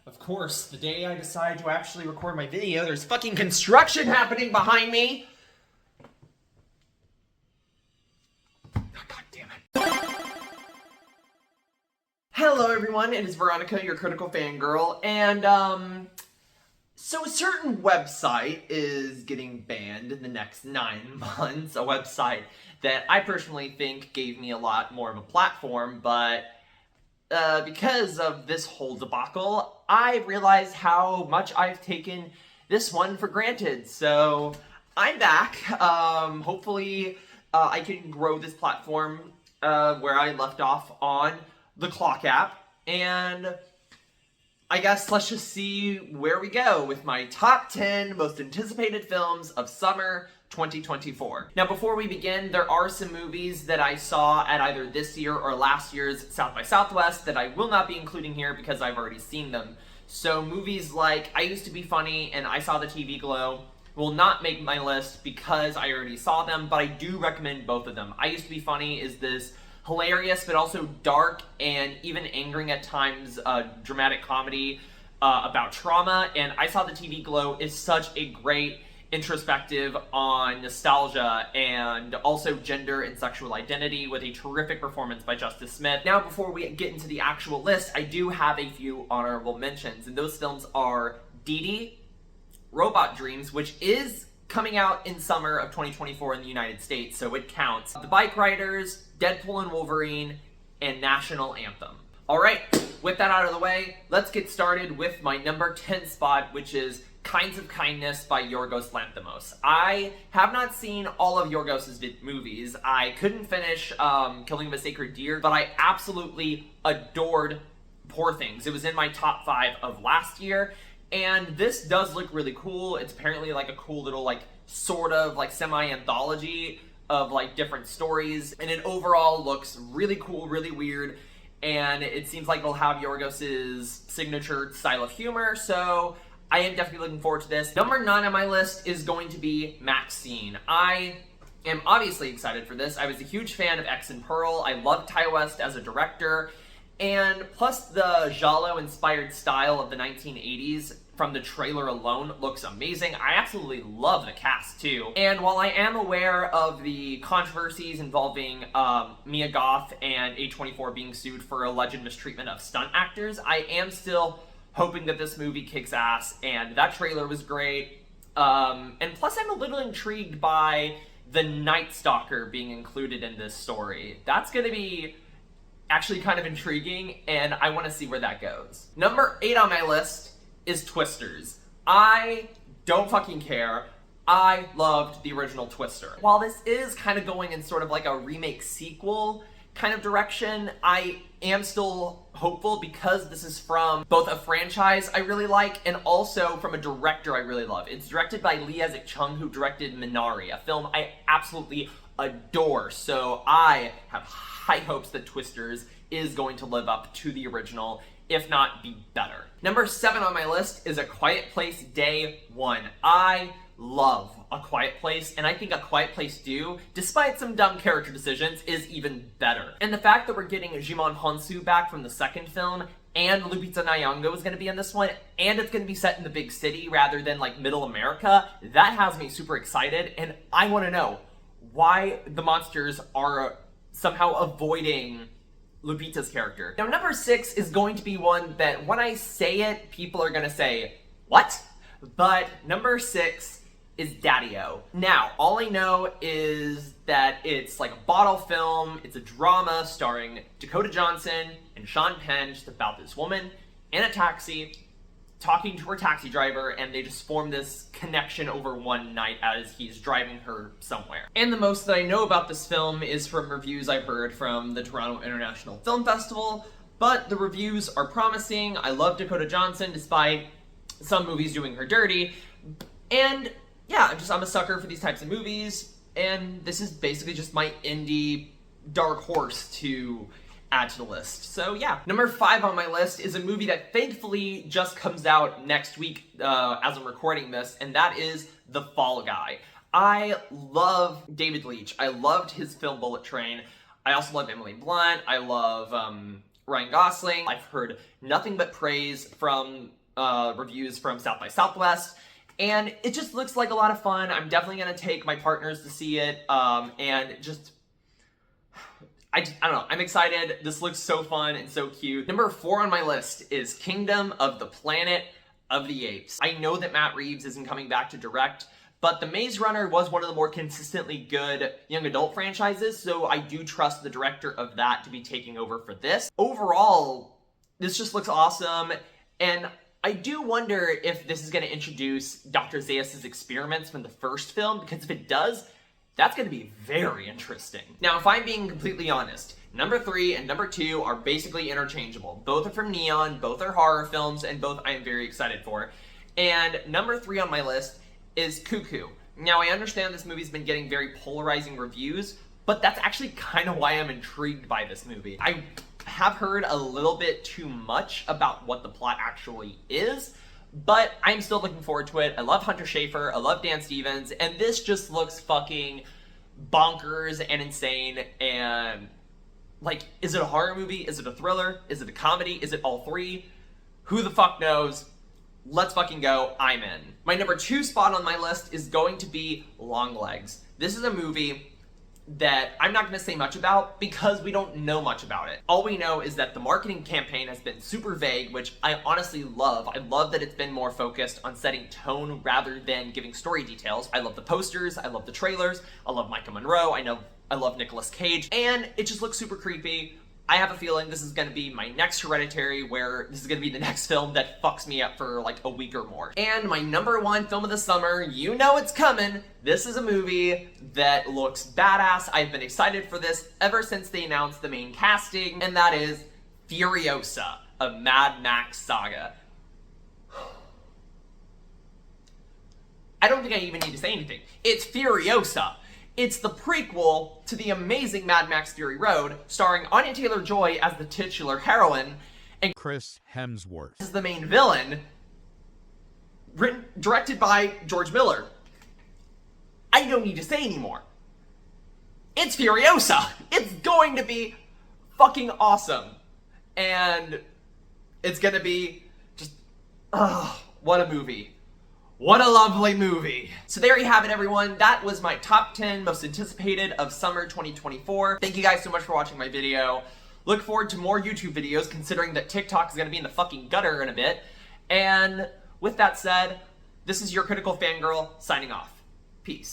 Of course, the day I decide to actually record my video, there's fucking construction happening behind me! God damn it. Hello everyone, it is Veronica, your critical fangirl, and so a certain website is getting banned in the next 9 months, a website that I personally think gave me a lot more of a platform, but because of this whole debacle, I realized how much I've taken this one for granted. So I'm back. Hopefully I can grow this platform where I left off on the Clock app. And I guess let's just see where we go with my top 10 most anticipated films of summer 2024. Now, before we begin, there are some movies that I saw at either this year or last year's South by Southwest that I will not be including here because I've already seen them. So movies like I Used to Be Funny and I Saw the TV Glow will not make my list because I already saw them, but I do recommend both of them. I Used to Be Funny is this hilarious but also dark and even angering at times dramatic comedy about trauma, and I Saw the TV Glow is such a great introspective on nostalgia and also gender and sexual identity with a terrific performance by Justice Smith. Now, before we get into the actual list, I do have a few honorable mentions, and those films are Dee Dee, Robot Dreams, which is coming out in summer of 2024 in the United States, so it counts, The Bike Riders, Deadpool and Wolverine, and National Anthem. Alright, with that out of the way, let's get started with my number 10 spot, which is Kinds of Kindness by Yorgos Lanthimos. I have not seen all of Yorgos' movies. I couldn't finish Killing of a Sacred Deer, but I absolutely adored Poor Things. It was in my top 5 of last year, and this does look really cool. It's apparently like a cool little like sort of like semi-anthology of like different stories, and it overall looks really cool, really weird, and it seems like it'll have Yorgos' signature style of humor, so I am definitely looking forward to this. Number 9 on my list is going to be Maxine. I am obviously excited for this. I was a huge fan of X and Pearl. I love Ty West as a director, and plus the giallo-inspired style of the 1980s from the trailer alone looks amazing. I absolutely love the cast too. And while I am aware of the controversies involving Mia Goth and A24 being sued for alleged mistreatment of stunt actors, I am still hoping that this movie kicks ass, and that trailer was great. And plus I'm a little intrigued by the Night Stalker being included in this story. That's gonna be actually kind of intriguing, and I want to see where that goes. Number 8 on my list is Twisters. I don't fucking care. I loved the original Twister. While this is kind of going in sort of like a remake sequel kind of direction, I am still hopeful because this is from both a franchise I really like and also from a director I really love. It's directed by Lee Isaac Chung, who directed Minari, a film I absolutely adore. So I have high hopes that Twisters is going to live up to the original, if not be better. Number 7 on my list is A Quiet Place Day 1. I love A Quiet Place, and I think A Quiet Place 2, despite some dumb character decisions, is even better. And the fact that we're getting Jimon Honsu back from the second film, and Lupita Nyong'o is going to be in this one, and it's going to be set in the big city rather than like middle America, that has me super excited, and I want to know why the monsters are somehow avoiding Lupita's character. Now, number 6 is going to be one that when I say it, people are gonna say, what? But number 6 is Daddy-O. Now, all I know is that it's like a bottle film, it's a drama starring Dakota Johnson and Sean Penn, just about this woman in a taxi talking to her taxi driver, and they just form this connection over one night as he's driving her somewhere. And the most that I know about this film is from reviews I've heard from the Toronto International Film Festival, but the reviews are promising. I love Dakota Johnson despite some movies doing her dirty, and yeah, I'm a sucker for these types of movies, and this is basically just my indie dark horse to add to the list. So yeah. Number 5 on my list is a movie that thankfully just comes out next week as I'm recording this, and that is The Fall Guy. I love David Leitch. I loved his film Bullet Train. I also love Emily Blunt. I love Ryan Gosling. I've heard nothing but praise from reviews from South by Southwest, and it just looks like a lot of fun. I'm definitely gonna take my partners to see it, and just I don't know, I'm excited. This looks so fun and so cute. Number 4 on my list is Kingdom of the Planet of the Apes. I know that Matt Reeves isn't coming back to direct, but The Maze Runner was one of the more consistently good young adult franchises, so I do trust the director of that to be taking over for this. Overall, this just looks awesome, and I do wonder if this is going to introduce Dr. Zaius' experiments from the first film, because if it does, that's going to be very interesting. Now, if I'm being completely honest, number 3 and number 2 are basically interchangeable. Both are from Neon, both are horror films, and both I am very excited for. And number 3 on my list is Cuckoo. Now, I understand this movie's been getting very polarizing reviews, but that's actually kind of why I'm intrigued by this movie. I have heard a little bit too much about what the plot actually is, but I'm still looking forward to it. I love Hunter Schafer, I love Dan Stevens, and this just looks fucking bonkers and insane. And like, is it a horror movie? Is it a thriller? Is it a comedy? Is it all three? Who the fuck knows? Let's fucking go. I'm in. My number 2 spot on my list is going to be Longlegs. This is a movie that I'm not going to say much about because we don't know much about it. All we know is that the marketing campaign has been super vague, which I honestly love. I love that it's been more focused on setting tone rather than giving story details. I love the posters, I love the trailers, I love Micah Monroe, I love Nicolas Cage, and it just looks super creepy. I have a feeling this is going to be my next Hereditary, where this is going to be the next film that fucks me up for like a week or more. And my number 1 film of the summer, you know it's coming. This is a movie that looks badass. I've been excited for this ever since they announced the main casting, and that is Furiosa, a Mad Max saga. I don't think I even need to say anything. It's Furiosa. It's the prequel to the amazing Mad Max Fury Road, starring Anya Taylor-Joy as the titular heroine, and Chris Hemsworth as the main villain, directed by George Miller. I don't need to say anymore. It's Furiosa! It's going to be fucking awesome. And it's gonna be just, what a movie. What a lovely movie. So there you have it, everyone. That was my top 10 most anticipated of summer 2024. Thank you guys so much for watching my video. Look forward to more YouTube videos, considering that TikTok is gonna be in the fucking gutter in a bit. And with that said, this is your Critical Fangirl signing off. Peace.